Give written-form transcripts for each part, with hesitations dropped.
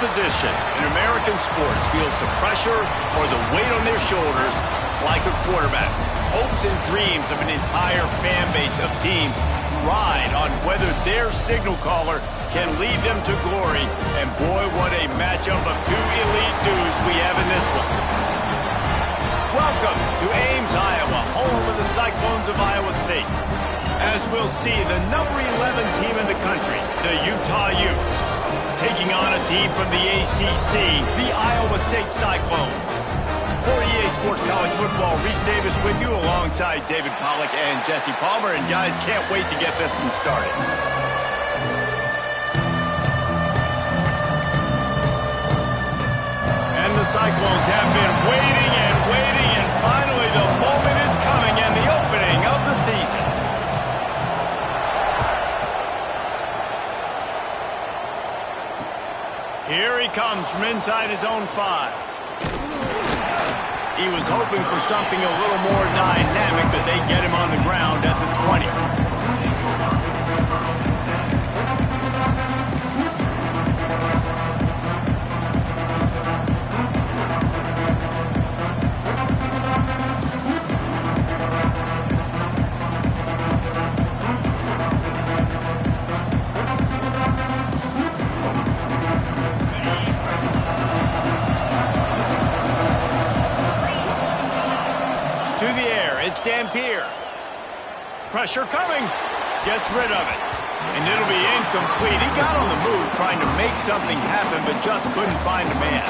position in American sports feels the pressure or the weight on their shoulders like a quarterback. Hopes and dreams of an entire fan base of teams ride on whether their signal caller can lead them to glory. And boy, what a matchup of two elite dudes we have in this one. Welcome to Ames, Iowa, home of the Cyclones of Iowa State. As we'll see, the number 11 team in the country, the Utah Utes, taking on a team from the ACC, the Iowa State Cyclones. For EA Sports College Football, Reese Davis with you alongside David Pollack and Jesse Palmer. And guys, can't wait to get this one started. And the Cyclones have been waiting and waiting, and finally the moment is coming and the opening of the season. Here he comes from inside his own 5. He was hoping for something a little more dynamic, but they get him on the ground at the 20. Dampier. Pressure coming. Gets rid of it. And it'll be incomplete. He got on the move trying to make something happen, but just couldn't find a man.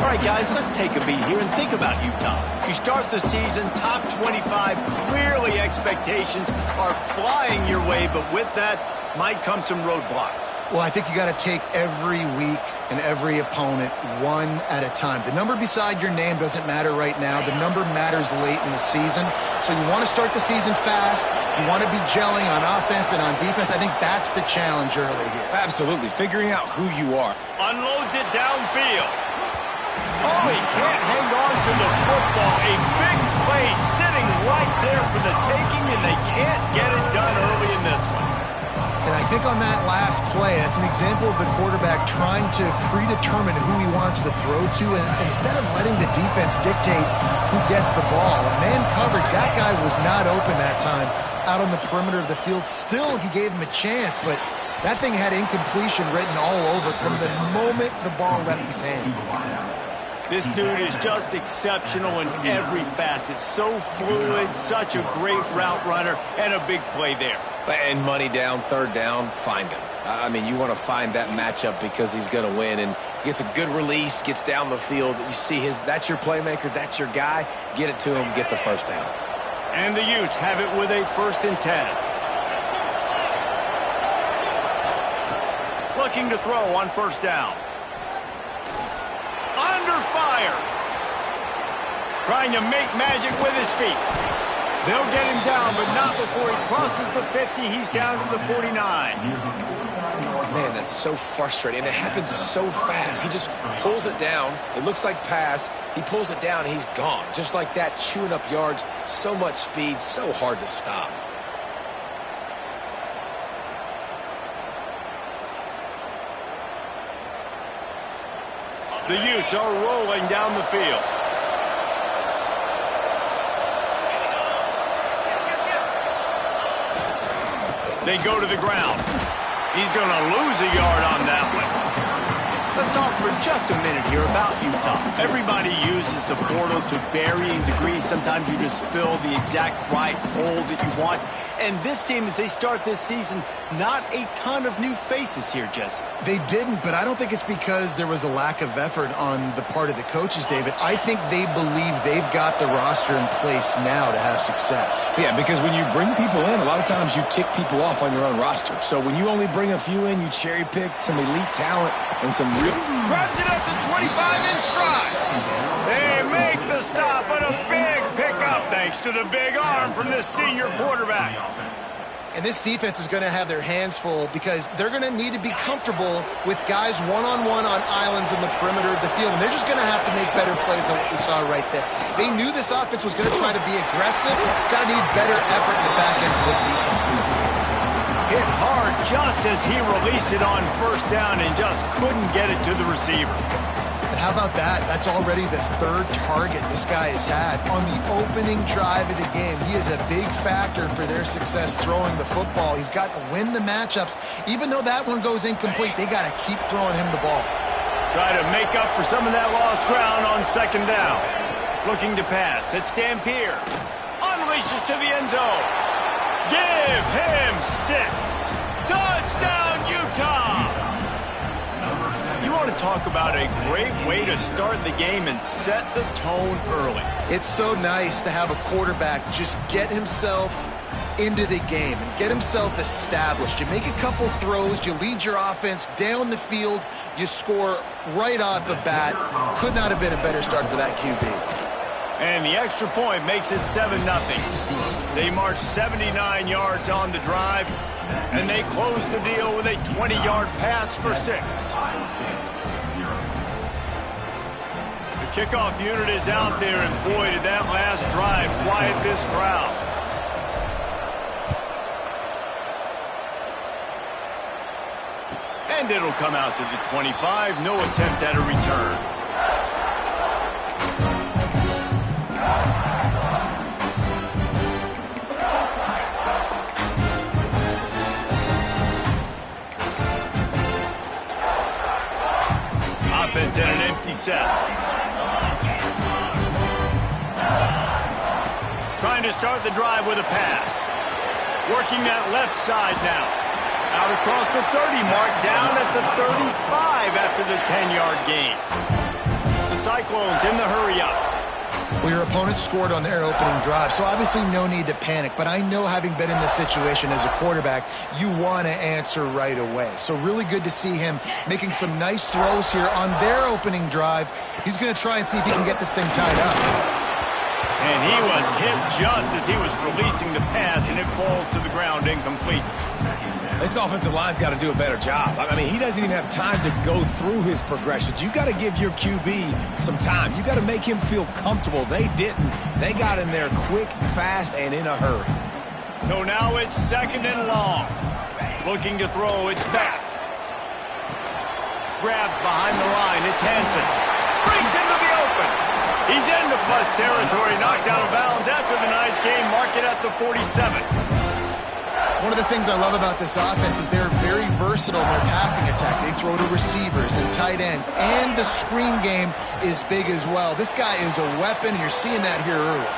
All right, guys, let's take a beat here and think about Utah. You start the season top 25. Clearly expectations are flying your way, but with that might come some roadblocks. Well, I think you got to take every week and every opponent one at a time. The number beside your name doesn't matter right now. The number matters late in the season. So you want to start the season fast. You want to be gelling on offense and on defense. I think that's the challenge early here. Absolutely. Figuring out who you are. Unloads it downfield. Oh, he can't hang on to the football. A big play sitting right there for the taking, and they can't get it done early in this one. And I think on that last play, that's an example of the quarterback trying to predetermine who he wants to throw to, and instead of letting the defense dictate who gets the ball. Man coverage, that guy was not open that time out on the perimeter of the field. Still, he gave him a chance, but that thing had incompletion written all over it from the moment the ball left his hand. This dude is just exceptional in every facet. So fluid, such a great route runner, and a big play there. And money down, third down, find him. I mean, you want to find that matchup because he's going to win, and gets a good release, gets down the field. You see that's your playmaker, that's your guy. Get it to him, get the first down. And the Utes have it with a 1st and 10. Looking to throw on 1st down. Under fire. Trying to make magic with his feet. They'll get him down, but not before he crosses the 50. He's down to the 49. Man, that's so frustrating. And it happens so fast. He just pulls it down. It looks like pass. He pulls it down, and he's gone. Just like that, chewing up yards. So much speed, so hard to stop. The Utes are rolling down the field. They go to the ground. He's going to lose a yard on that one. Let's talk for just a minute here about Utah. Everybody uses the portal to varying degrees. Sometimes you just fill the exact right hole that you want. And this team, as they start this season, not a ton of new faces here, Jesse. They didn't, but I don't think it's because there was a lack of effort on the part of the coaches, David. I think they believe they've got the roster in place now to have success. Yeah, because when you bring people in, a lot of times you tick people off on your own roster. So when you only bring a few in, you cherry pick some elite talent and some real... Grabs it up to 25 in stride. They make the stop, but a big pickup thanks to the big arm from this senior quarterback. And this defense is going to have their hands full because they're going to need to be comfortable with guys one-on-one on islands in the perimeter of the field. And they're just going to have to make better plays than what we saw right there. They knew this offense was going to try to be aggressive. Got to need better effort in the back end for this defense. hit hard just as he released it on first down and just couldn't get it to the receiver. And how about that? That's already the third target this guy has had on the opening drive of the game. He is a big factor for their success throwing the football. He's got to win the matchups. Even though that one goes incomplete, they got to keep throwing him the ball. Try to make up for some of that lost ground on second down. Looking to pass. It's Dampier. Unleashes to the end zone. Give him 6. Touchdown, Utah! You want to talk about a great way to start the game and set the tone early. It's so nice to have a quarterback just get himself into the game and get himself established. You make a couple throws, you lead your offense down the field, you score right off the bat. Could not have been a better start for that QB. And the extra point makes it 7-0. They march 79 yards on the drive, and they close the deal with a 20-yard pass for 6. The kickoff unit is out there, and boy, did that last drive quiet this crowd. And it'll come out to the 25. No attempt at a return. Offense in an empty set. Trying to start the drive with a pass. Working that left side now. Out across the 30 mark, down at the 35 after the 10-yard gain. The Cyclones in the hurry-up. Well, your opponent scored on their opening drive, so obviously no need to panic. But I know, having been in this situation as a quarterback, you want to answer right away. So really good to see him making some nice throws here on their opening drive. He's going to try and see if he can get this thing tied up. And he was hit just as he was releasing the pass, and it falls to the ground incomplete. This offensive line's got to do a better job. I mean, he doesn't even have time to go through his progressions. You got to give your QB some time. You got to make him feel comfortable. They didn't. They got in there quick, fast, and in a hurry. So now it's second and long. Looking to throw, it's back. Grabbed behind the line, it's Hansen. Brings into the open. He's into plus territory, knocked out of bounds after the nice game. Mark it at the 47. One of the things I love about this offense is they're very versatile in their passing attack. They throw to receivers and tight ends, and the screen game is big as well. This guy is a weapon, and you're seeing that here early.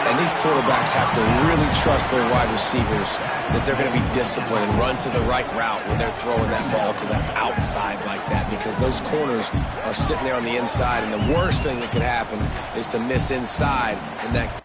And these quarterbacks have to really trust their wide receivers that they're going to be disciplined and run to the right route when they're throwing that ball to the outside like that, because those corners are sitting there on the inside, and the worst thing that could happen is to miss inside, and that